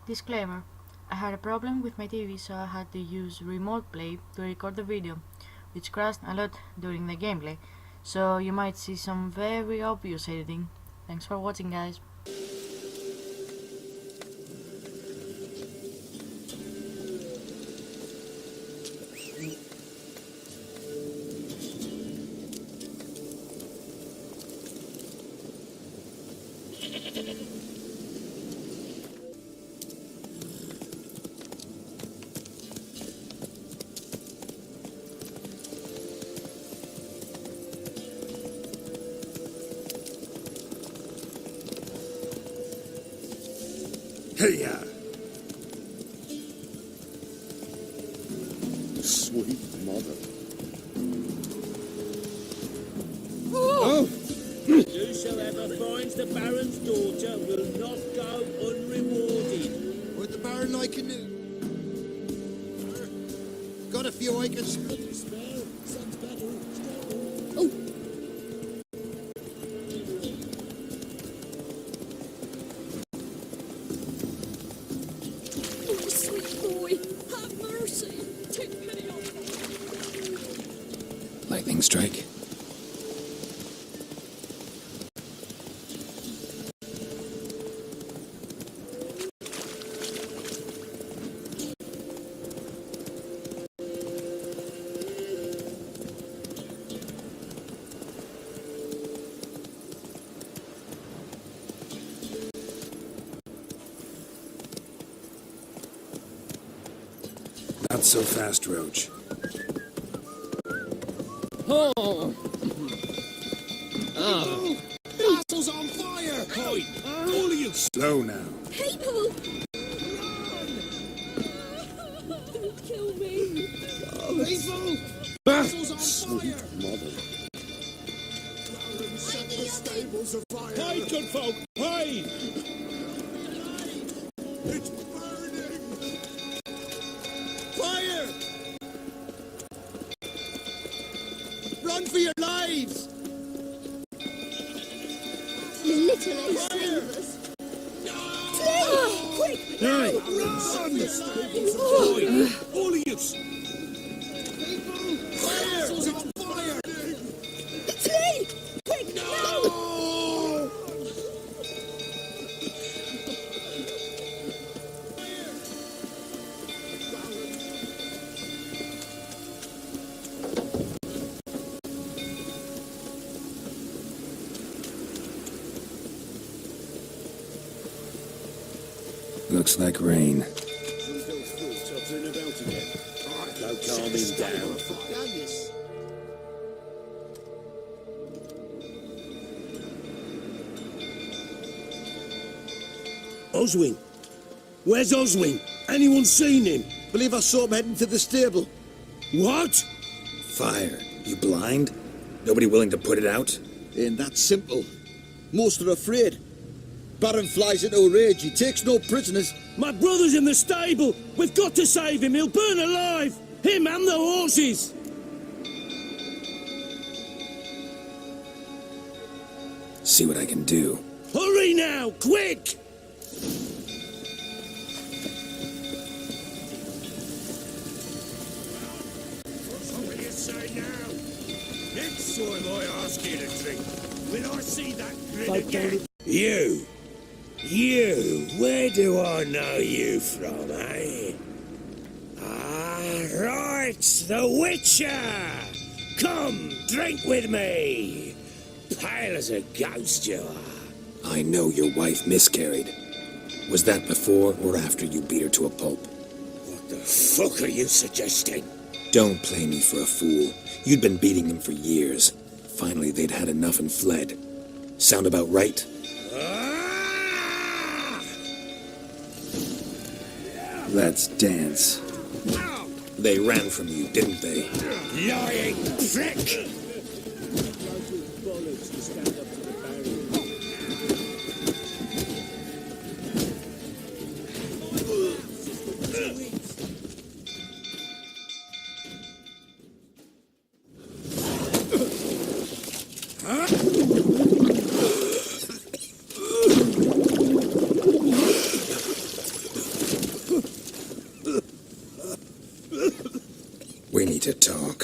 Disclaimer: I had a problem with my TV, so I had to use remote play to record the video, which crashed a lot during the gameplay, so you might see some very obvious editing. Thanks for watching, guys. Hey, sweet mother. Oh! Whosoever finds the Baron's daughter will not go unrewarded. What the Baron I can do? Got a few I can Oh! Oh, sweet boy, have mercy. Take pity on me. Lightning strike. Not so fast, Roach. Oh! Castle's on fire! Oi! All of you! Slow now. People! Don't kill me. People! Castle's on fire! Mother. Baron set the stables afire! Hide, good folk! Hide! It's burning! Fire! Run for your lives! Literally save us. Flee! Quick! Hey! Run! Oi! All of you! Castle's on fire! Flee! Quick! No! Looks like rain. Those fools tottering about again. Go calm him down. Oswin! Where's Oswin? Anyone seen him? Believe I saw him heading to the stable. What? Fire. You blind? Nobody willing to put it out? Ain't that simple. Most are afraid. Baron flies into a rage. He takes no prisoners. My brother's in the stable! We've got to save him! He'll burn alive! Him and the horses! See what I can do. Hurry now! Quick! What will you say now? Next time I ask you to drink, will I see that grin again? You, where do I know you from, eh? Ah, right, the Witcher! Come, drink with me! Pale as a ghost you are. I know your wife miscarried. Was that before or after you beat her to a pulp? What the fuck are you suggesting? Don't play me for a fool. You'd been beating them for years. Finally, they'd had enough and fled. Sound about right? Ah! Let's dance. They ran from you, didn't they? Lying prick! We need to talk.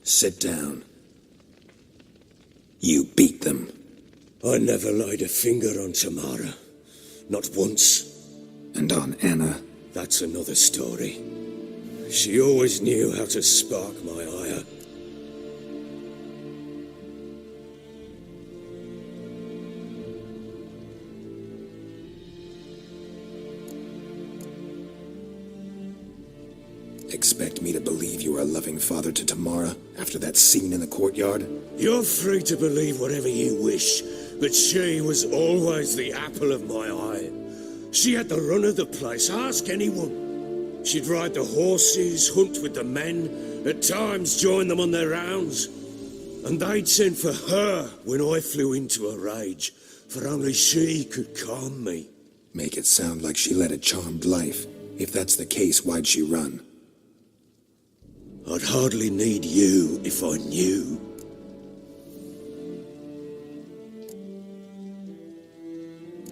Sit down. You beat them. I never laid a finger on Tamara. Not once. And on Anna. That's another story. She always knew how to spark my ire. Expect me to believe you were a loving father to Tamara after that scene in the courtyard? You're free to believe whatever you wish, but she was always the apple of my eye. She had the run of the place, ask anyone. She'd ride the horses, hunt with the men, at times join them on their rounds. And they'd send for her when I flew into a rage, for only she could calm me. Make it sound like she led a charmed life. If that's the case, why'd she run? I'd hardly need you if I knew.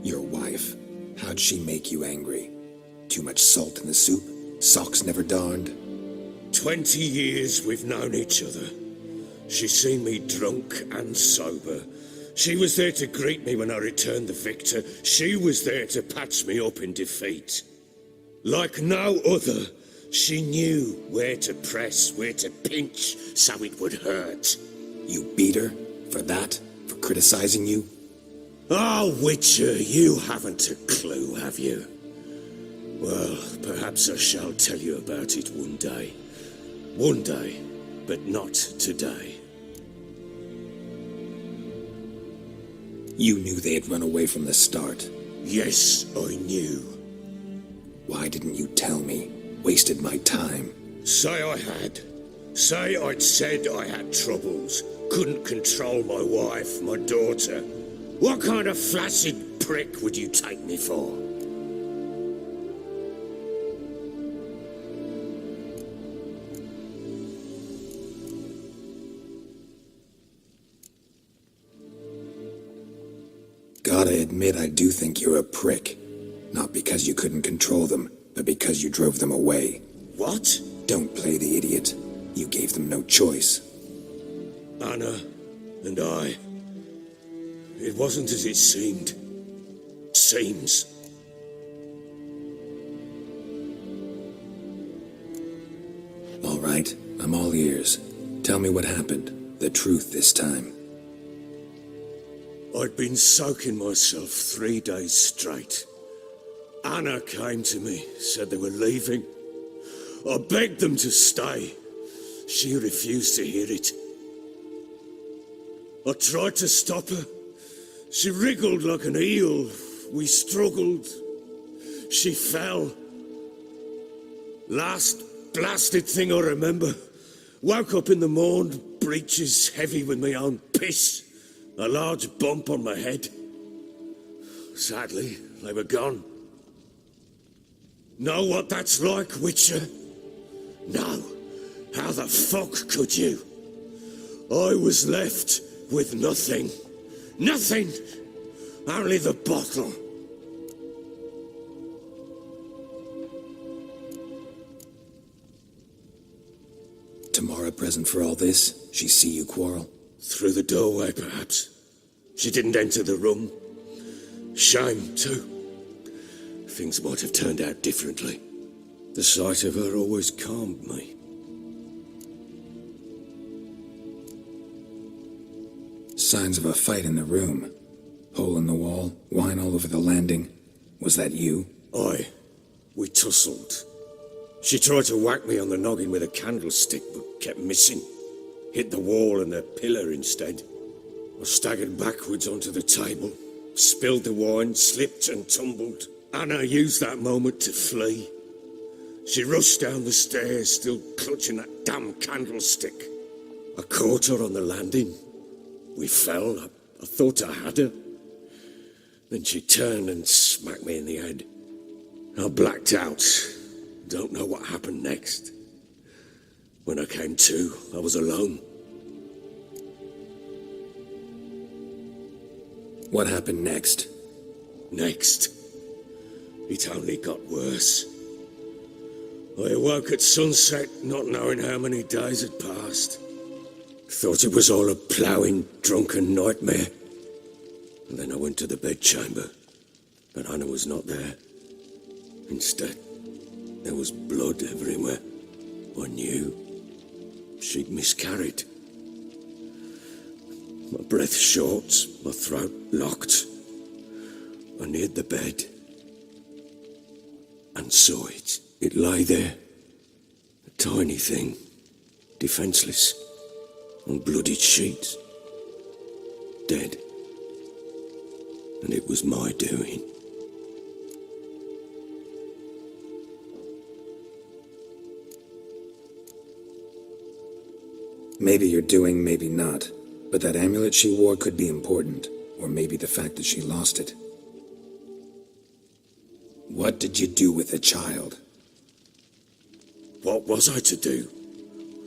Your wife. How'd she make you angry? Too much salt in the soup? Socks never darned? 20 years we've known each other. She's seen me drunk and sober. She was there to greet me when I returned the victor. She was there to patch me up in defeat. Like no other, she knew where to press, where to pinch, so it would hurt. You beat her? For that? For criticizing you? Oh, Witcher, you haven't a clue, have you? Well, perhaps I shall tell you about it one day. One day, but not today. You knew they had run away from the start. Yes, I knew. Why didn't you tell me? Wasted my time. Say I had. Say I'd said I had troubles. Couldn't control my wife, my daughter. What kind of flaccid prick would you take me for? Gotta admit, I do think you're a prick. Not because you couldn't control them, but because you drove them away. What? Don't play the idiot. You gave them no choice. Anna and I. It wasn't as it seemed. Seems. All right, I'm all ears. Tell me what happened. The truth this time. I'd been soaking myself 3 days straight. Anna came to me, said they were leaving. I begged them to stay. She refused to hear it. I tried to stop her. She wriggled like an eel. We struggled. She fell. Last blasted thing I remember. Woke up in the morn, breeches heavy with my own piss. A large bump on my head. Sadly, they were gone. Know what that's like, Witcher? No. How the fuck could you? I was left with nothing. Nothing! Only the bottle. Tamara present for all this? She see you quarrel? Through the doorway, perhaps. She didn't enter the room. Shame, too. Things might have turned out differently. The sight of her always calmed me. Signs of a fight in the room. Hole in the wall, wine all over the landing. Was that you? Aye. We tussled. She tried to whack me on the noggin with a candlestick, but kept missing. Hit the wall and the pillar instead. I staggered backwards onto the table, spilled the wine, slipped and tumbled. Anna used that moment to flee. She rushed down the stairs, still clutching that damn candlestick. I caught her on the landing. We fell. I thought I had her. Then she turned and smacked me in the head. I blacked out. Don't know what happened next. When I came to, I was alone. What happened next? Next, it only got worse. I awoke at sunset, not knowing how many days had passed. Thought it was all a ploughing, drunken nightmare. And then I went to the bedchamber, but Anna was not there. Instead, there was blood everywhere. I knew she'd miscarried. My breath short, my throat locked. I neared the bed and saw it. It lay there, a tiny thing, defenseless, on bloodied sheets, dead. And it was my doing. Maybe you're doing, maybe not. But that amulet she wore could be important. Or maybe the fact that she lost it. What did you do with the child? What was I to do?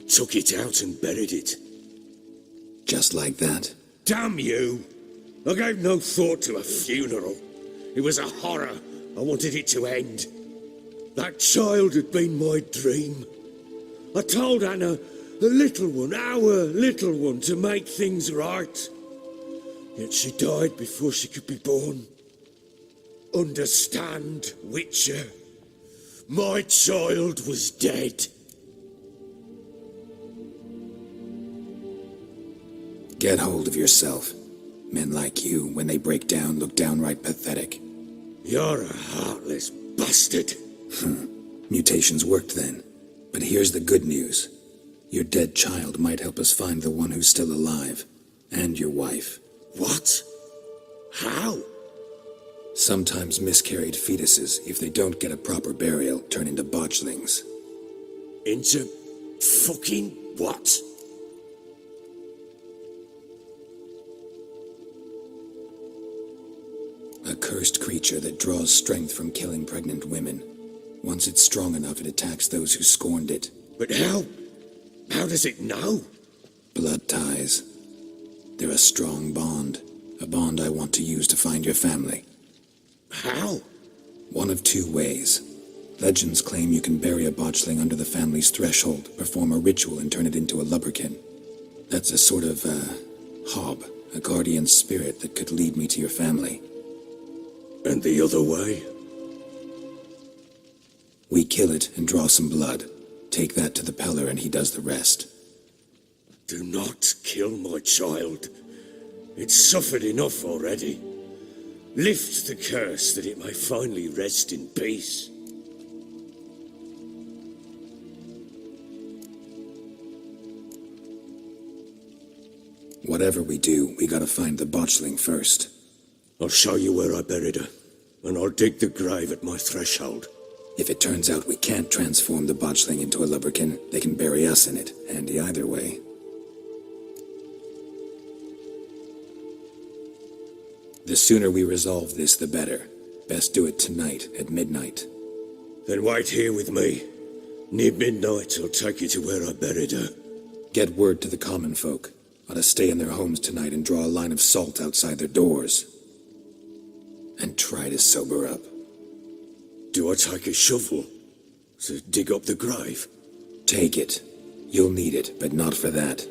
Took it out and buried it. Just like that? Damn you! I gave no thought to a funeral. It was a horror. I wanted it to end. That child had been my dream. I told Anna, the little one, our little one, to make things right. Yet she died before she could be born. Understand, Witcher? My child was dead. Get hold of yourself. Men like you, when they break down, look downright pathetic. You're a heartless bastard. Mutations worked then. But here's the good news. Your dead child might help us find the one who's still alive. And your wife. What? How? Sometimes miscarried fetuses, if they don't get a proper burial, turn into botchlings. Into fucking what? A cursed creature that draws strength from killing pregnant women. Once it's strong enough, it attacks those who scorned it. But how? How does it know? Blood ties. They're a strong bond. A bond I want to use to find your family. How? One of two ways. Legends claim you can bury a botchling under the family's threshold, perform a ritual, and turn it into a lubberkin. That's a sort of, hob, a guardian spirit that could lead me to your family. And the other way? We kill it and draw some blood. Take that to the Peller and he does the rest. Do not kill my child. It's suffered enough already. Lift the curse that it may finally rest in peace. Whatever we do, we gotta find the botchling first. I'll show you where I buried her, and I'll dig the grave at my threshold. If it turns out we can't transform the botchling into a lubberkin, they can bury us in it. Handy either way. The sooner we resolve this, the better. Best do it tonight, at midnight. Then wait here with me. Near midnight, I'll take you to where I buried her. Get word to the common folk. Ought to stay in their homes tonight and draw a line of salt outside their doors. And try to sober up. Do I take a shovel to dig up the grave? Take it. You'll need it, but not for that.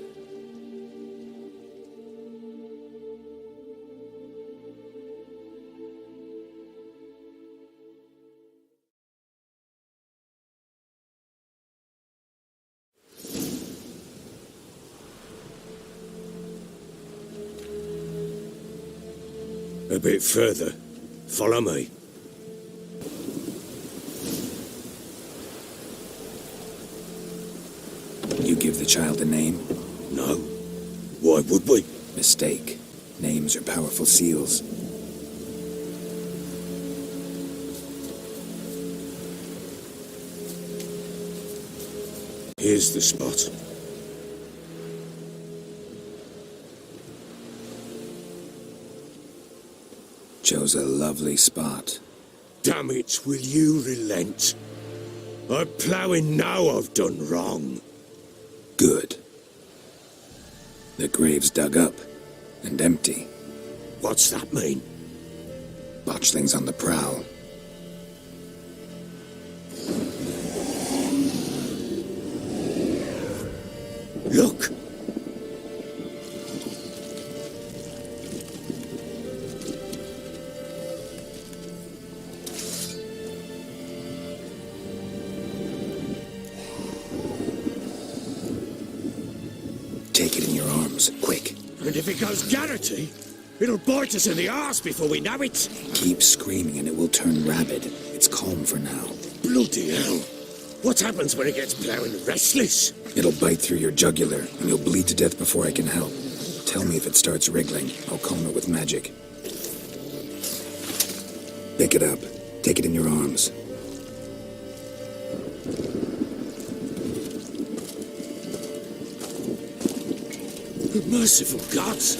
A bit further. Follow me. You give the child a name? No. Why would we? Mistake. Names are powerful seals. Here's the spot. Chose a lovely spot. Damn it, will you relent? I'm ploughing now I've done wrong. Good. The grave's dug up and empty. What's that mean? Botchling's on the prowl. Look! Take it in your arms, quick. And if it goes Garrity, it'll bite us in the arse before we know it. Keep screaming and it will turn rabid. It's calm for now. Bloody hell. What happens when it gets ploughing restless? It'll bite through your jugular and you'll bleed to death before I can help. Tell me if it starts wriggling. I'll calm it with magic. Pick it up. Take it in your arms. Merciful gods!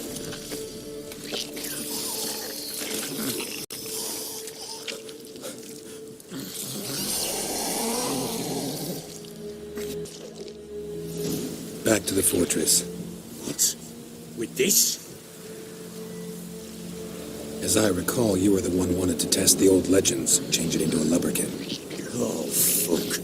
Back to the fortress. What? With this? As I recall, you were the one who wanted to test the old legends, change it into a lubberkin. Oh, fuck.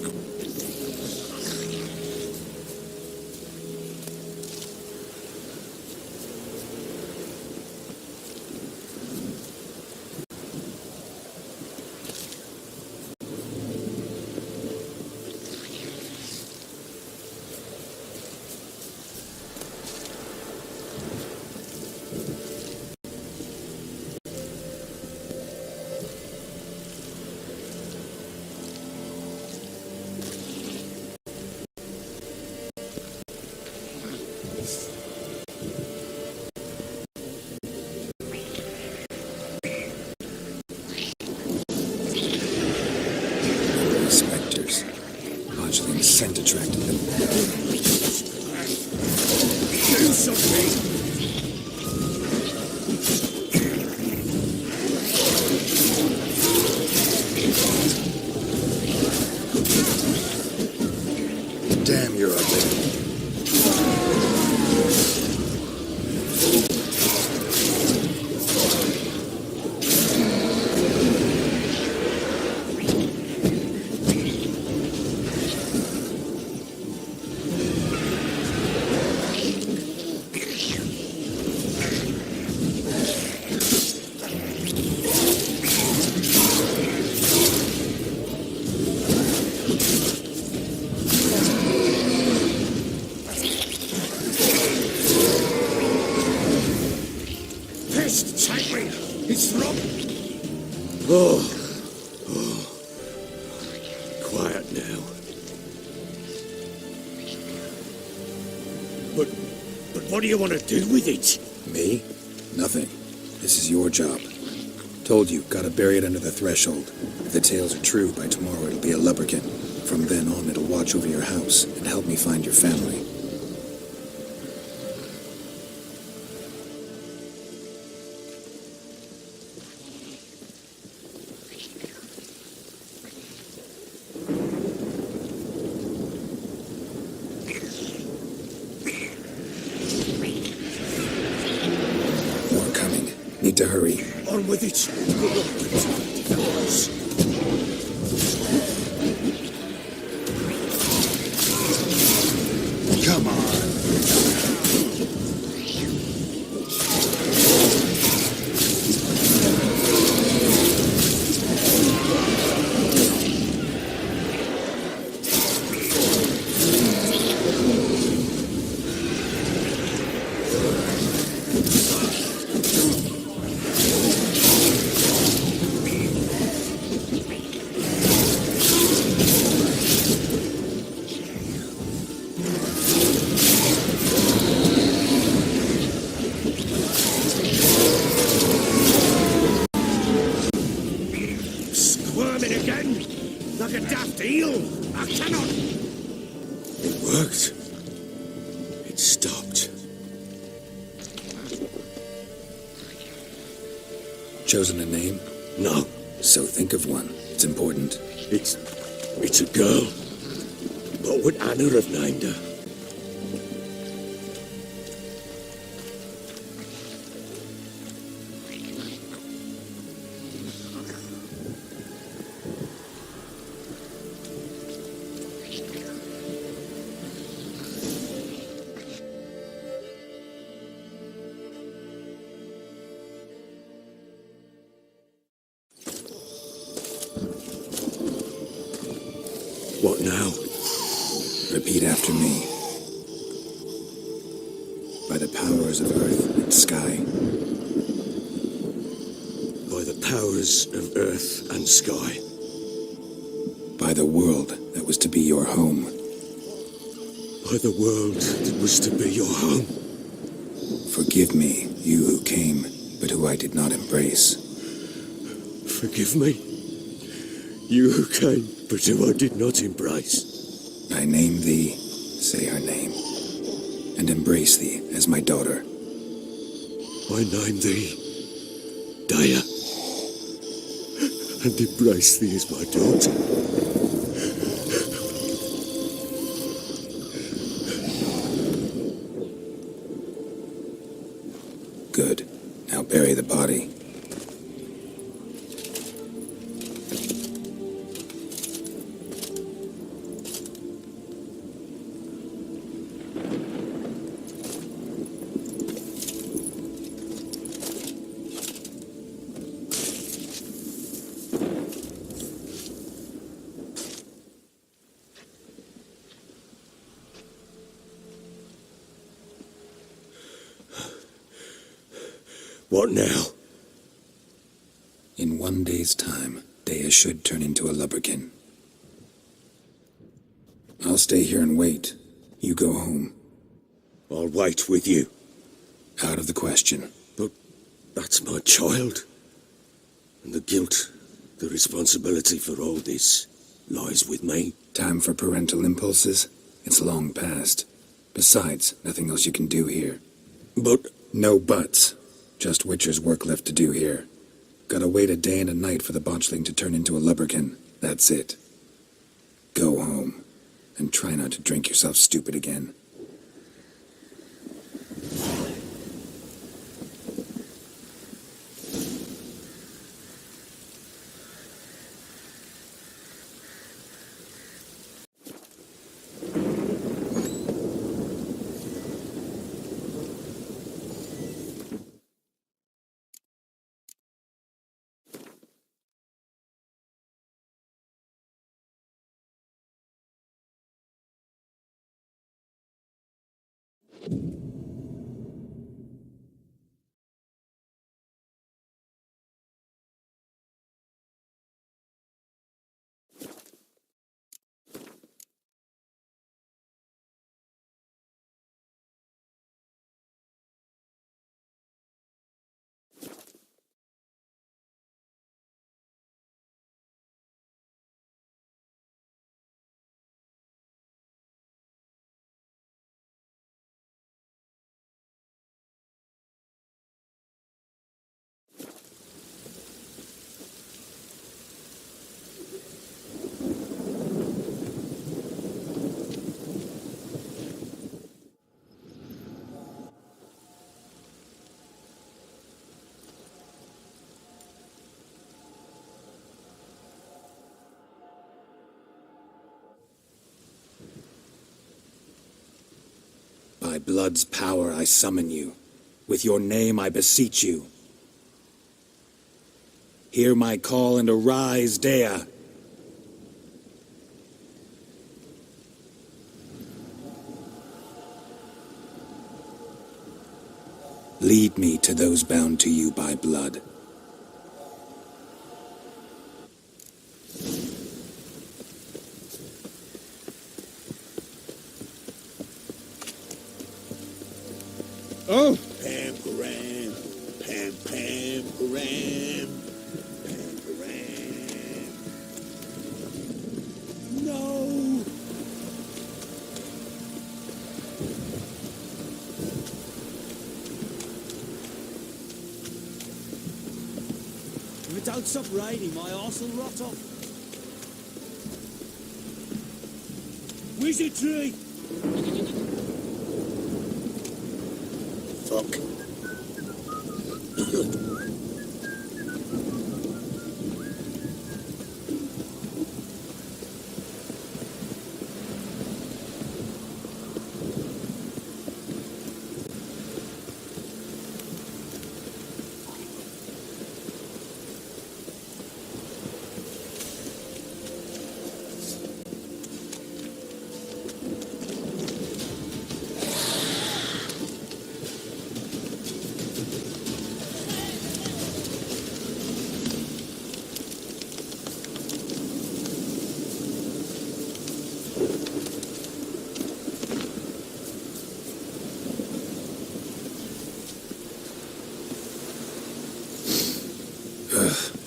Spectres. Botchling's scent attracted them. Do something! Damn, you're ugly. Pest, take me! His throat! Oh. Quiet now. But what do you want to do with it? Me? Nothing. This is your job. Told you, gotta bury it under the threshold. If the tales are true, by tomorrow it'll be a lubberkin. From then on, it'll watch over your house and help me find your family. More coming. Need to hurry. On with it! Come on. Squirming again? Like a daft eel? I cannot! It worked. It stopped. Chosen a name? No, So think of one. It's important. It's a girl. What would Anna have named her? What now? Repeat after me. By the powers of earth and sky. By the powers of earth and sky. By the world that was to be your home. By the world that was to be your home. Forgive me, you who came, but who I did not embrace. Forgive me. You who came, but who I did not embrace. I name thee, say her name, and embrace thee as my daughter. I name thee Daya, and embrace thee as my daughter. Good. Now bury the body. What now? In 1 day's time, Dea should turn into a lubberkin. I'll stay here and wait. You go home. I'll wait with you. Out of the question. But that's my child. And the guilt, the responsibility for all this lies with me. Time for parental impulses? It's long past. Besides, nothing else you can do here. But No buts. Just Witcher's work left to do here. Gotta wait a day and a night for the botchling to turn into a lubberkin. That's it. Go home. And try not to drink yourself stupid again. By blood's power I summon you. With your name I beseech you. Hear my call and arise, Dea. Lead me to those bound to you by blood. oh, Pam Param, Pam Pam Param, Pam Param. No. If it don't stop raining, my arse will rot off. Wizard tree! Fuck.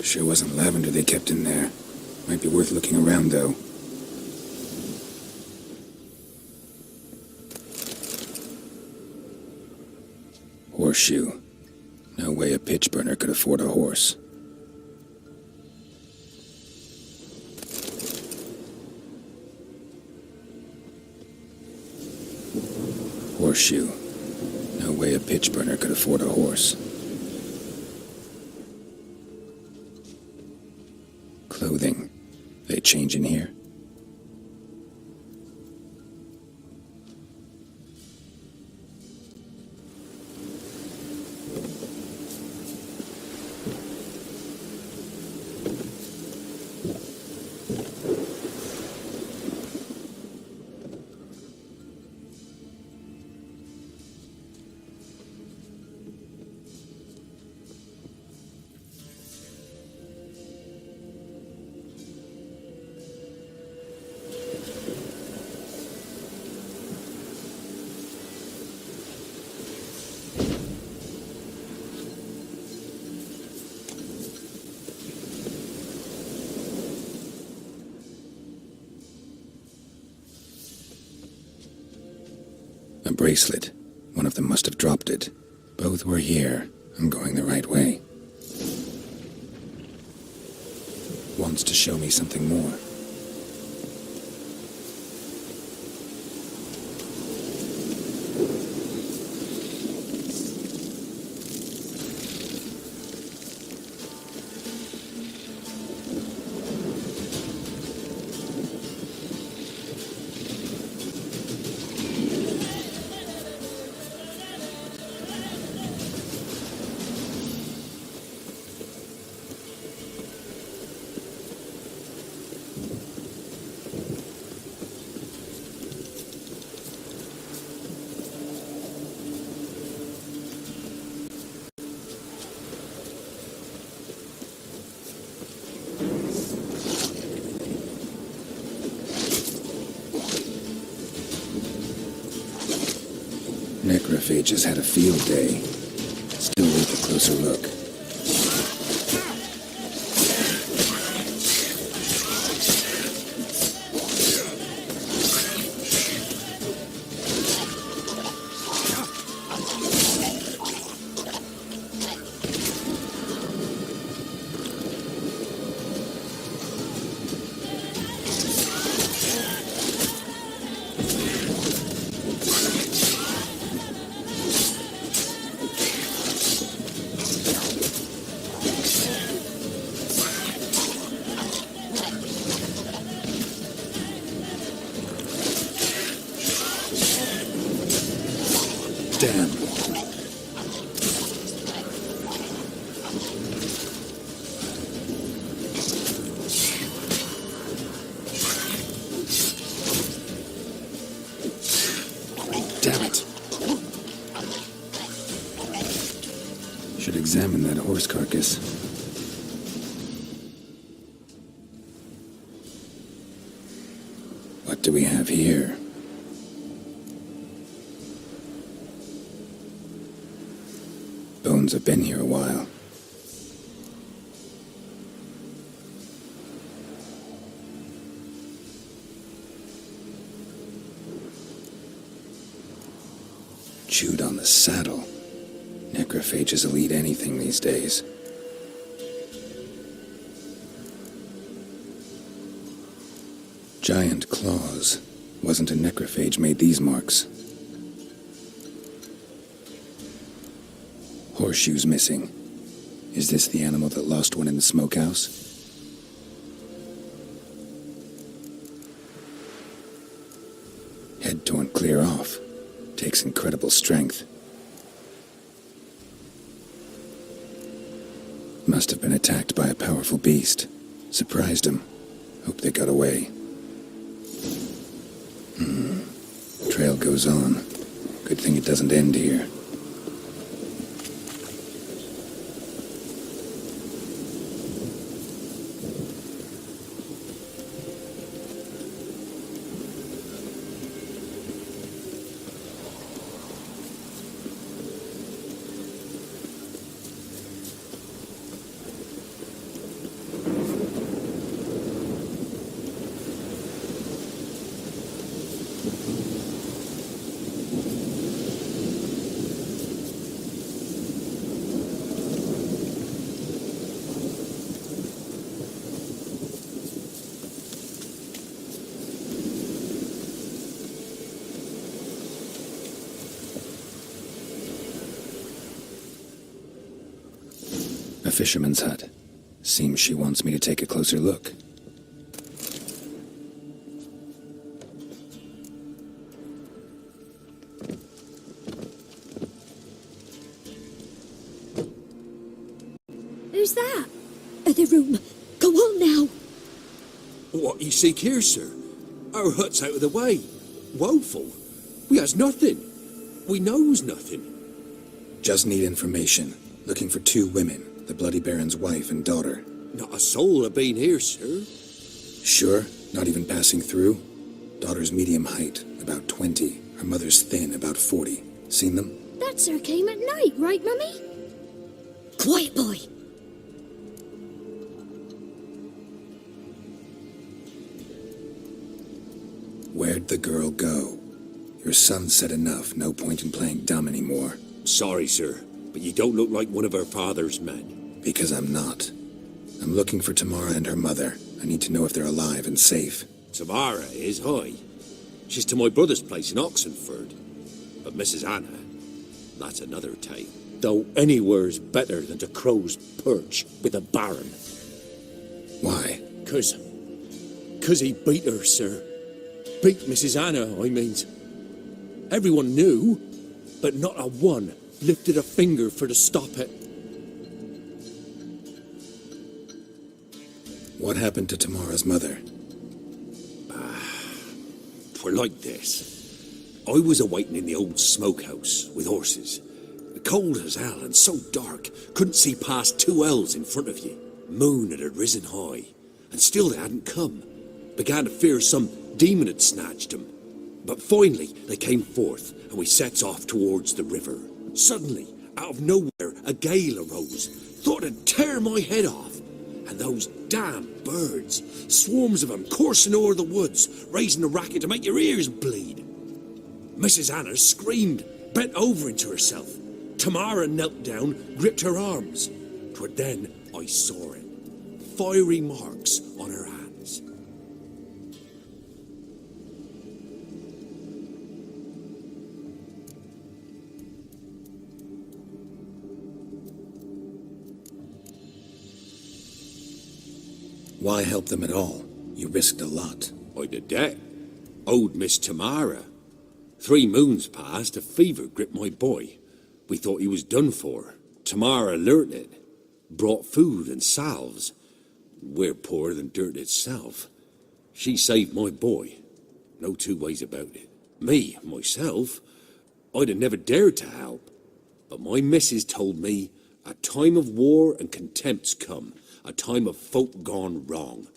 Sure wasn't lavender they kept in there. Might be worth looking around, though. Horseshoe. No way a pitch burner could afford a horse. Horseshoe. No way a pitch burner could afford a horse. Clothing. They change in here? A bracelet. One of them must have dropped it. Both were here. I'm going the right way. Wants to show me something more. Necrophages had a field day. Still worth a closer look. Damn. Damn it. Should examine that horse carcass. What do we have here? Bones have been here a while. Chewed on the saddle. Necrophages will eat anything these days. Giant claws. Wasn't a necrophage made these marks. Horseshoes missing. Is this the animal that lost one in the smokehouse? Head torn clear off. Takes incredible strength. Must have been attacked by a powerful beast. Surprised him. Hope they got away. Trail goes on. Good thing it doesn't end here. A fisherman's hut. Seems she wants me to take a closer look. Who's that? The room. Go on now. What you seek here, sir? Our hut's out of the way. Woeful. We has nothing. We knows nothing. Just need information. Looking for 2 women. The Bloody Baron's wife and daughter. Not a soul have been here, sir. Sure? Not even passing through? Daughter's medium height, about 20. Her mother's thin, about 40. Seen them? That sir came at night, right, Mummy? Quiet, boy. Where'd the girl go? Your son said enough. No point in playing dumb anymore. Sorry, sir, but you don't look like one of our father's men. Because I'm not. I'm looking for Tamara and her mother. I need to know if they're alive and safe. Tamara is high. She's to my brother's place in Oxenford. But Mrs. Anna, that's another tale. Though anywhere's better than to Crow's Perch with a baron. Why? 'Cause he beat her, sir. Beat Mrs. Anna, I means. Everyone knew, but not a one lifted a finger for to stop it. What happened to Tamara's mother? 'Twere like this. I was awaiting in the old smokehouse with horses. Cold as hell and so dark, couldn't see past 2 ells in front of you. Moon had risen high, and still they hadn't come. Began to fear some demon had snatched them. But finally they came forth, and we sets off towards the river. Suddenly, out of nowhere, a gale arose. Thought it'd tear my head off. And those damn birds, swarms of them coursing o'er the woods, raising a racket to make your ears bleed. Mrs. Anna screamed, bent over into herself. Tamara knelt down, gripped her arms. 'Twere then I saw it. Fiery marks on her hands. Why help them at all? You risked a lot. I'd a debt. Owed Miss Tamara. 3 moons passed, a fever gripped my boy. We thought he was done for. Tamara learnt it. Brought food and salves. We're poorer than dirt itself. She saved my boy. No 2 ways about it. Me, myself, I'd have never dared to help. But my missus told me a time of war and contempt's come. A time of folk gone wrong.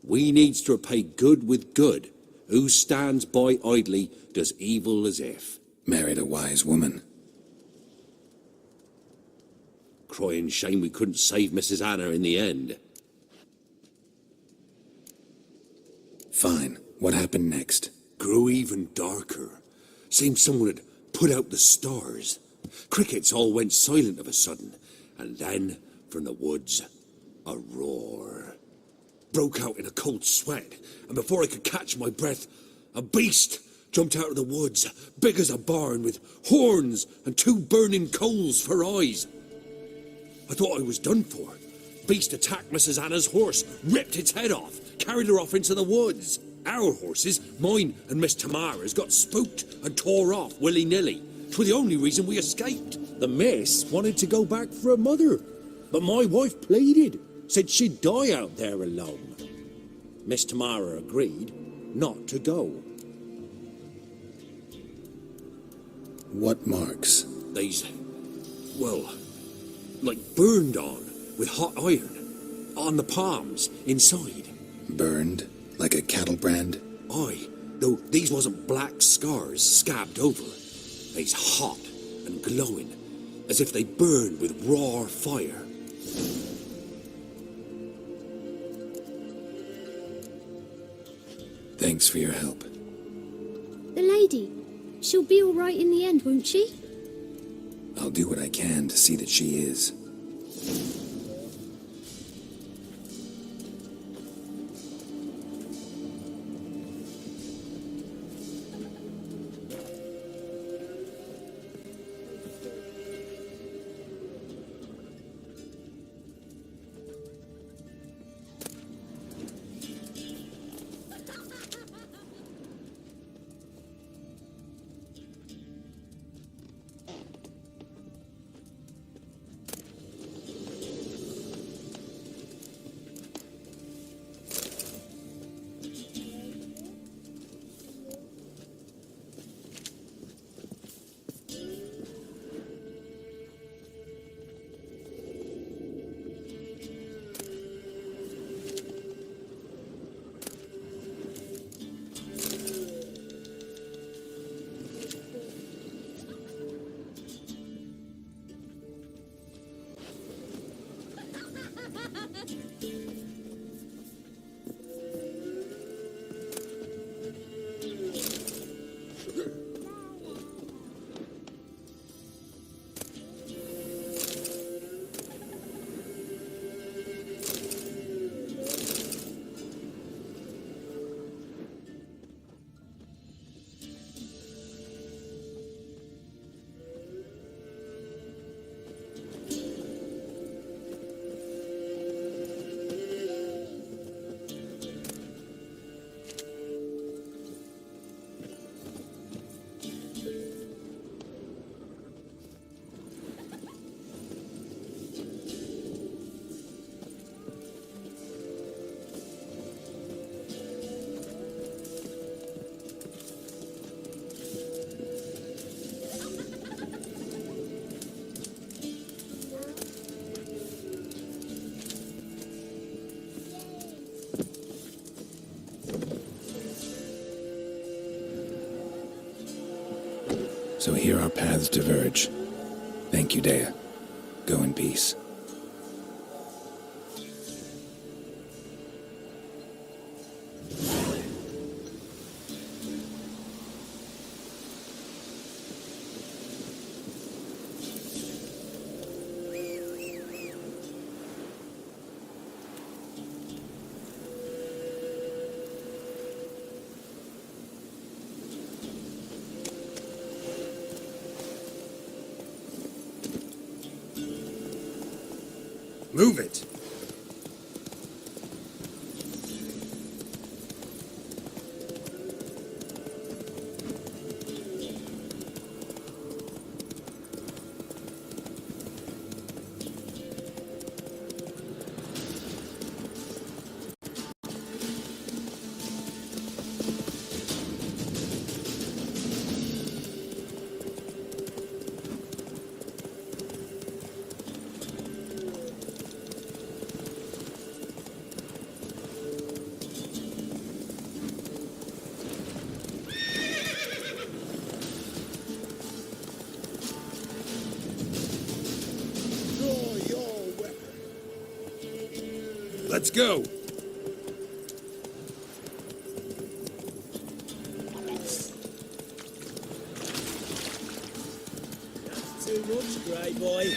We needs to repay good with good. Who stands by idly does evil as if. Married a wise woman. Crying shame we couldn't save Mrs. Anna in the end. Fine. What happened next? Grew even darker. Seemed someone had put out the stars. Crickets all went silent of a sudden. And then, from the woods, a roar. broke out in a cold sweat, and before I could catch my breath, a beast jumped out of the woods, big as a barn, with horns and 2 burning coals for eyes. I thought I was done for. Beast attacked Mrs. Anna's horse, ripped its head off, carried her off into the woods. Our horses, mine and Miss Tamara's, got spooked and tore off willy-nilly. 'Twas the only reason we escaped. The miss wanted to go back for her mother, but my wife pleaded, said she'd die out there alone. Miss Tamara agreed not to go. What marks? These, well, like burned on with hot iron, on the palms, inside. Burned? Like a cattle brand? Aye, though these wasn't black scars scabbed over. They's hot and glowing, as if they burned with raw fire. Thanks for your help. The lady, she'll be all right in the end, won't she? I'll do what I can to see that she is. So here our paths diverge. Thank you, Dea. Go in peace. Move it! Let's go! That's too much, grey boy.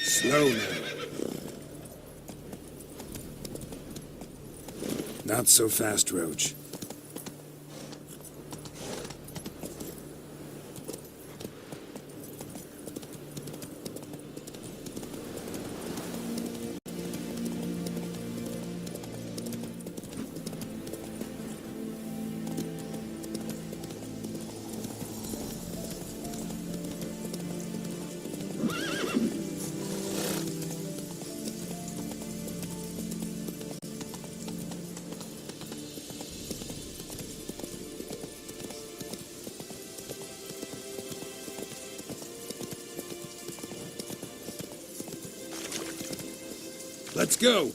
Slow now. Not so fast, Roach. Let's go!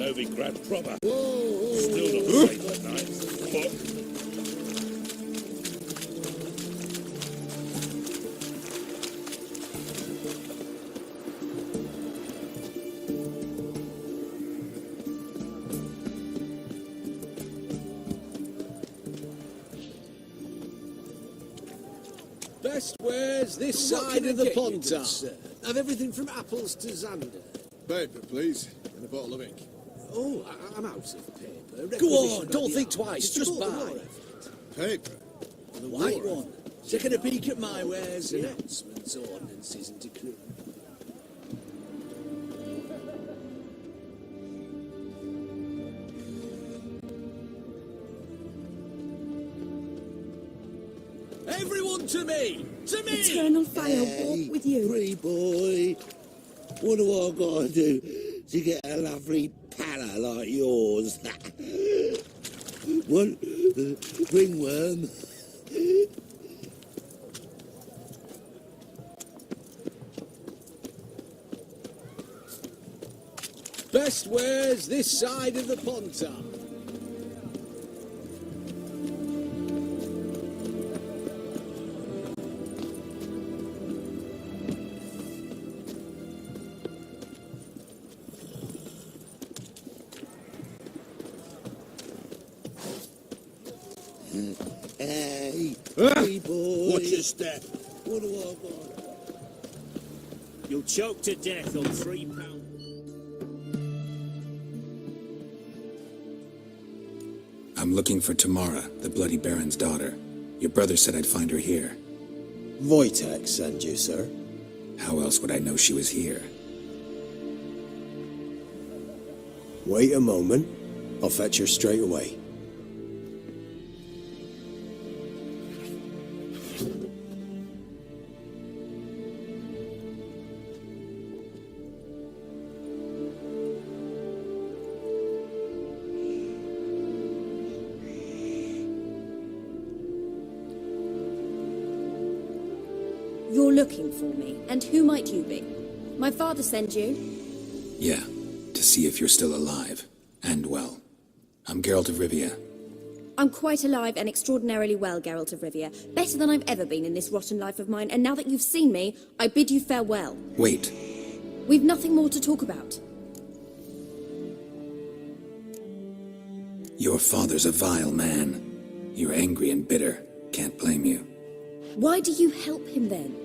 Novigrad proper. Still not safe at night. Best wares this side of the Panda. Have everything from apples to Xander. Paper, please, and a bottle of ink. Oh, I'm out of paper. Go on, don't think twice, just buy. Paper? The white one. Taking a peek at my wares, innit? Announcements, ordinances and decree. Everyone to me! To me! Eternal fire walk with you. Free boy. What do I gotta do to get a lovely palla like yours? What? Ringworm? Best wares this side of the Panda. Hey, free boy. Watch your step. What do I got? You'll choke to death on £3. I'm looking for Tamara, the Bloody Baron's daughter. Your brother said I'd find her here. Wojtek sent you, sir. How else would I know she was here? Wait a moment. I'll fetch her straight away. You're looking for me, and who might you be? My father sent you? Yeah, to see if you're still alive. And well. I'm Geralt of Rivia. I'm quite alive and extraordinarily well, Geralt of Rivia. Better than I've ever been in this rotten life of mine, and now that you've seen me, I bid you farewell. Wait. We've nothing more to talk about. Your father's a vile man. You're angry and bitter. Can't blame you. Why do you help him then?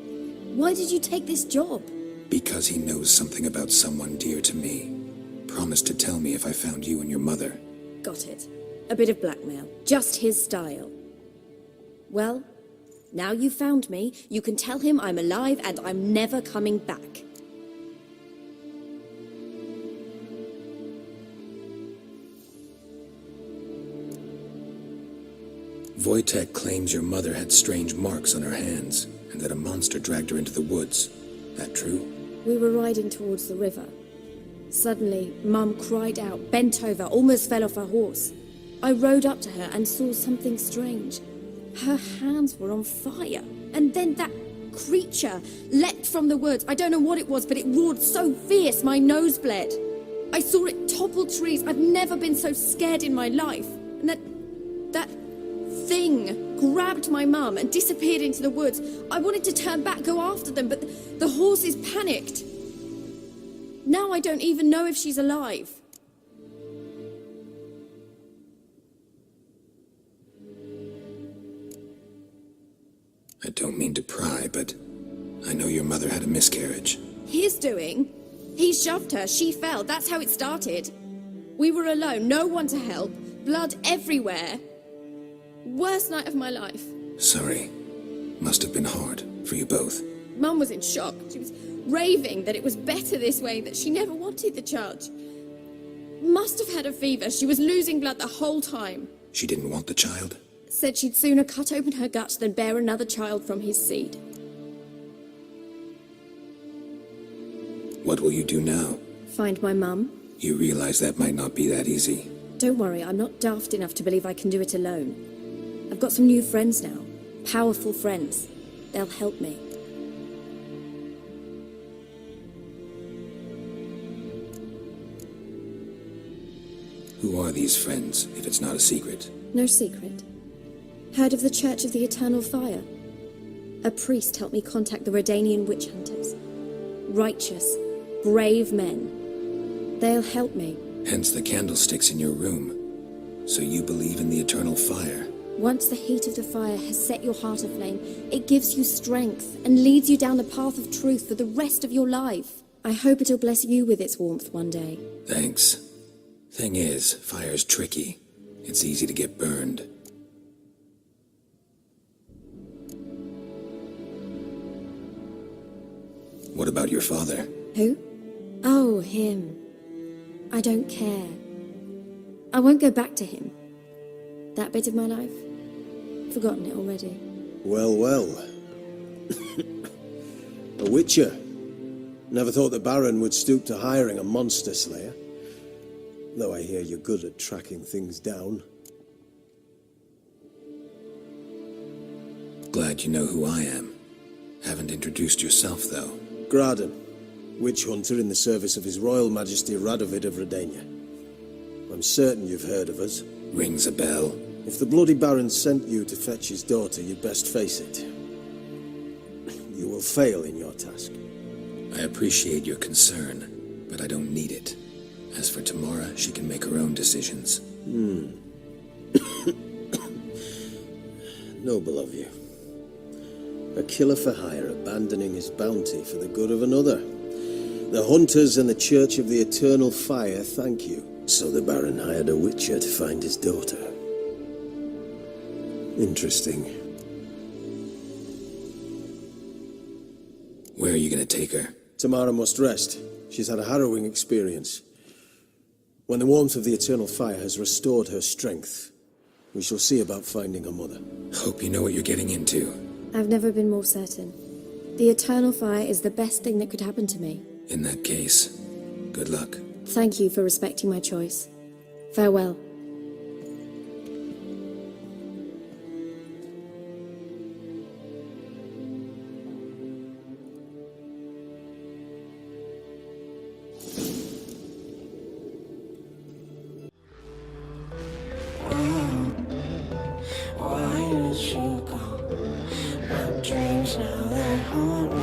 Why did you take this job? Because he knows something about someone dear to me. Promised to tell me if I found you and your mother. Got it. A bit of blackmail. Just his style. Well, now you've found me, you can tell him I'm alive and I'm never coming back. Wojtek claims your mother had strange marks on her hands, and that a monster dragged her into the woods. That true? We were riding towards the river. Suddenly, Mum cried out, bent over, almost fell off her horse. I rode up to her and saw something strange. Her hands were on fire. And then that creature leapt from the woods. I don't know what it was, but it roared so fierce my nose bled. I saw it topple trees. I've never been so scared in my life. And that thing grabbed my mum and disappeared into the woods. I wanted to turn back, go after them, but the horses panicked. Now I don't even know if she's alive. I don't mean to pry, but I know your mother had a miscarriage. His doing? He shoved her, she fell, that's how it started. We were alone, no one to help, blood everywhere. Worst night of my life. Sorry. Must have been hard for you both. Mum was in shock. She was raving that it was better this way, that she never wanted the charge. Must have had a fever. She was losing blood the whole time. She didn't want the child? Said she'd sooner cut open her guts than bear another child from his seed. What will you do now? Find my mum. You realize that might not be that easy. Don't worry, I'm not daft enough to believe I can do it alone. I've got some new friends now. Powerful friends. They'll help me. Who are these friends, if it's not a secret? No secret. Heard of the Church of the Eternal Fire? A priest helped me contact the Redanian witch hunters. Righteous, brave men. They'll help me. Hence the candlesticks in your room. So you believe in the eternal fire? Once the heat of the fire has set your heart aflame, it gives you strength and leads you down the path of truth for the rest of your life. I hope it'll bless you with its warmth one day. Thanks. Thing is, fire's tricky. It's easy to get burned. What about your father? Who? Oh, him. I don't care. I won't go back to him. That bit of my life? Forgotten it already. Well, well. A witcher. Never thought the Baron would stoop to hiring a monster slayer. Though I hear you're good at tracking things down. Glad you know who I am. Haven't introduced yourself, though. Graden, witch hunter in the service of His Royal Majesty Radovid of Redania. I'm certain you've heard of us. Rings a bell. If the Bloody Baron sent you to fetch his daughter, you'd best face it. You will fail in your task. I appreciate your concern, but I don't need it. As for Tamara, she can make her own decisions. Noble of you. A killer for hire abandoning his bounty for the good of another. The hunters and the Church of the Eternal Fire thank you. So the Baron hired a witcher to find his daughter. Interesting. Where are you gonna take her? Tamara must rest. She's had a harrowing experience. When the warmth of the eternal fire has restored her strength, we shall see about finding her mother. Hope you know what you're getting into. I've never been more certain. The eternal fire is the best thing that could happen to me. In that case, good luck. Thank you for respecting my choice. Farewell. Why did you go? My dreams now they're haunting